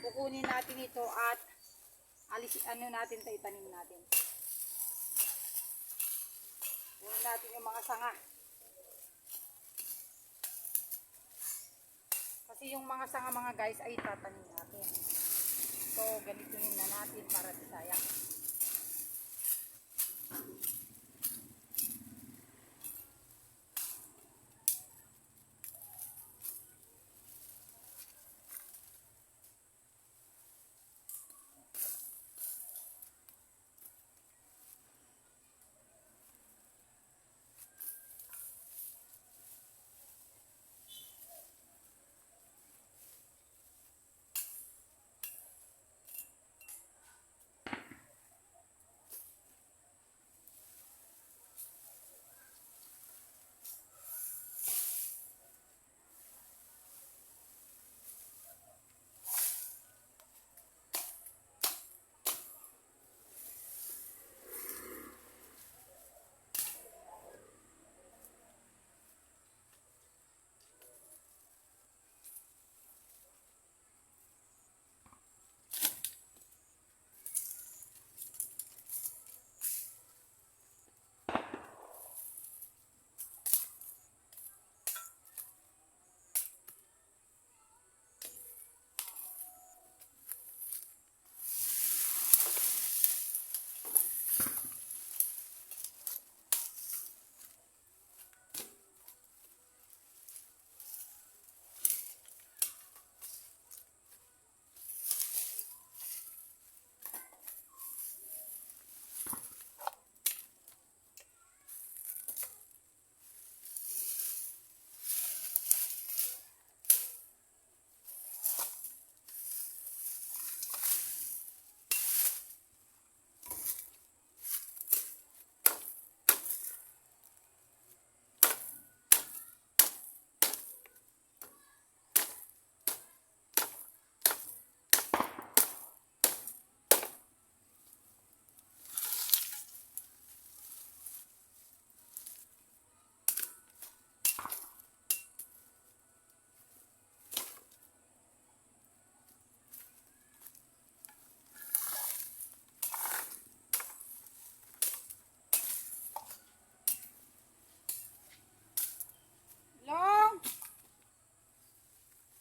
kukunin natin ito at ano natin ito, itanim natin. Kunin natin yung mga sanga. Kasi yung mga sanga mga guys ay tatanim natin. So ganitunin na natin para di sayang.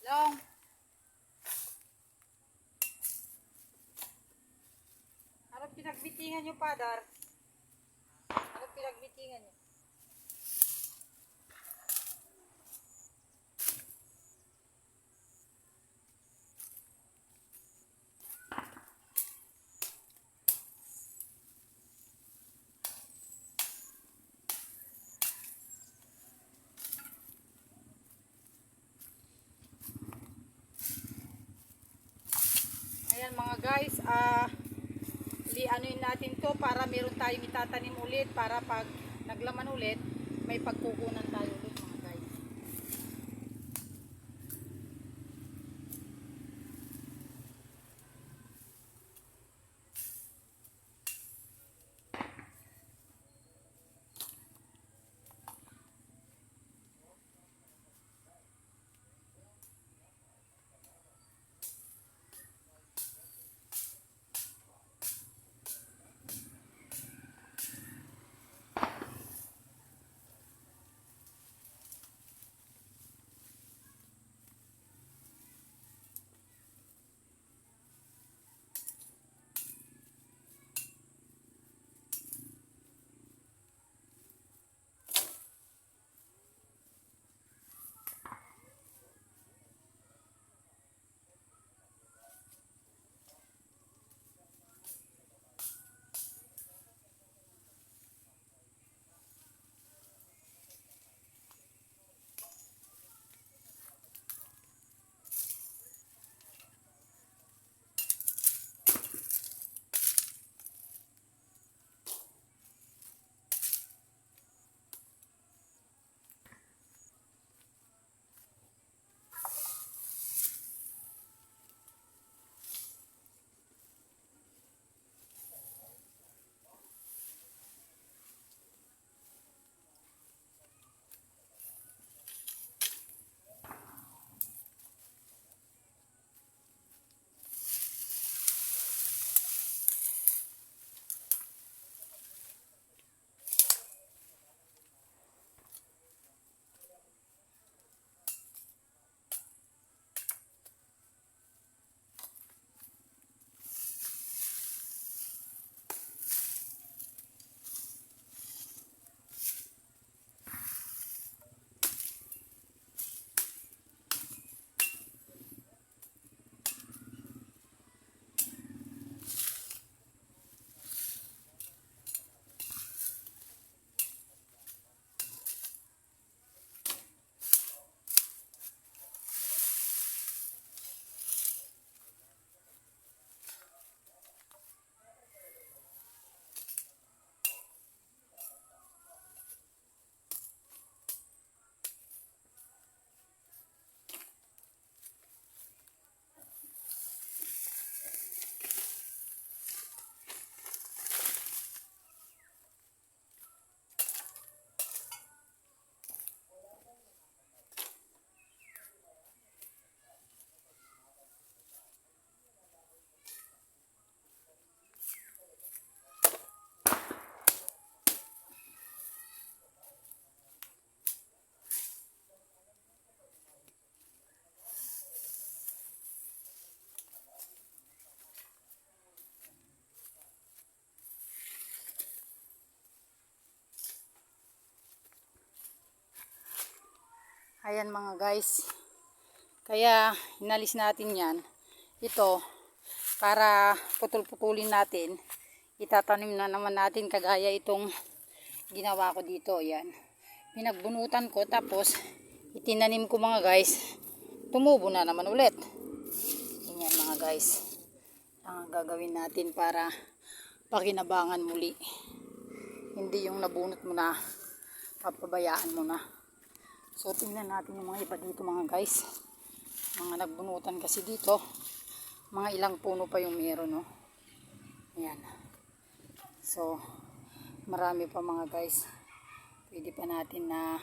Long. Anong pinagbitingan nyo, Padar? Anong pinagbitingan nyo? Ayan mga guys, i-anuin natin to para meron tayong itatanim ulit para pag naglaman ulit, may pagkukunan tayo ulit mga guys. Ayan mga guys. Kaya inalis natin yan. Ito, para putol-putulin natin. Itatanim na naman natin kagaya itong ginawa ko dito. Ayan. Pinagbunutan ko tapos itinanim ko mga guys. Tumubo na naman ulit. Yan mga guys. Ang gagawin natin para pakinabangan muli. Hindi yung nabunot mo na, papabayaan mo na. So tingnan natin yung mga iba dito mga guys. Mga nagbunutan kasi dito. Mga ilang puno pa yung meron, no? Ayan. So marami pa mga guys. Pwede pa natin na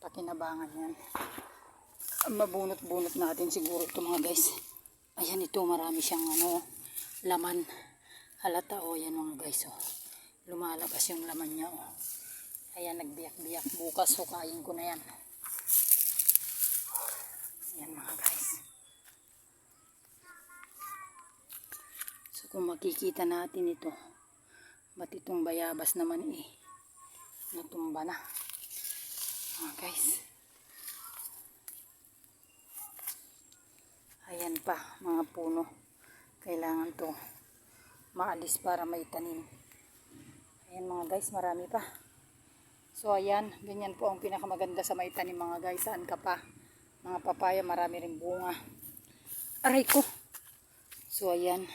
pakinabangan yan. Mabunot-bunot natin siguro ito mga guys. Ayan, ito marami siyang laman. Halata yan mga guys. Lumalabas yung laman niya. Ayan, nagbiyak-biyak. Bukas sukayin ko na yan. Ayan mga guys. So kung makikita natin ito, ba't itong bayabas naman natumba na. Mga guys. Ayan pa mga puno. Kailangan to maalis para may tanim. Ayan mga guys, marami pa. So ayan, ganyan po ang pinakamaganda sa may tanim mga guys. Saan ka pa? Mga papaya, marami ring bunga. Aray ko! So ayan,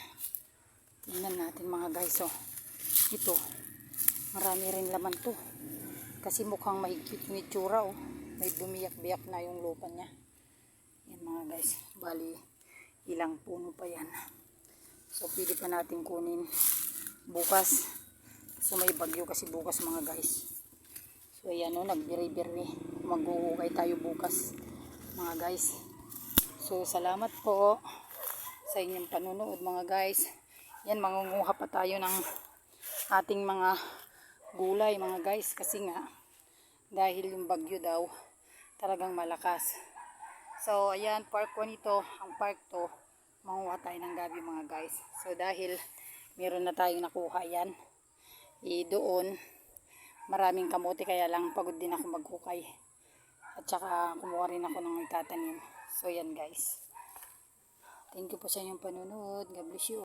tingnan natin mga guys. Ito, marami ring laman to. Kasi mukhang mahigpit yung itsura. May bumiyak-biyak na yung lupa niya. Yan mga guys, bali ilang puno pa yan. So pwede pa natin kunin bukas. So may bagyo kasi bukas mga guys. So ayan nagbiri-biri. Maghuhukay tayo bukas mga guys. So salamat po sa inyong panunood mga guys. Yan, mangunguha pa tayo ng ating mga gulay mga guys. Kasi nga dahil yung bagyo daw talagang malakas. So ayan, part 1 ito. Ang part 2 manguha tayo ng gabi mga guys. So dahil meron na tayong nakuha yan, doon maraming kamote kaya lang pagod din ako maghukay. At saka kumuha rin ako ng itatanim. So yan guys. Thank you po sa inyong panunood. God bless you.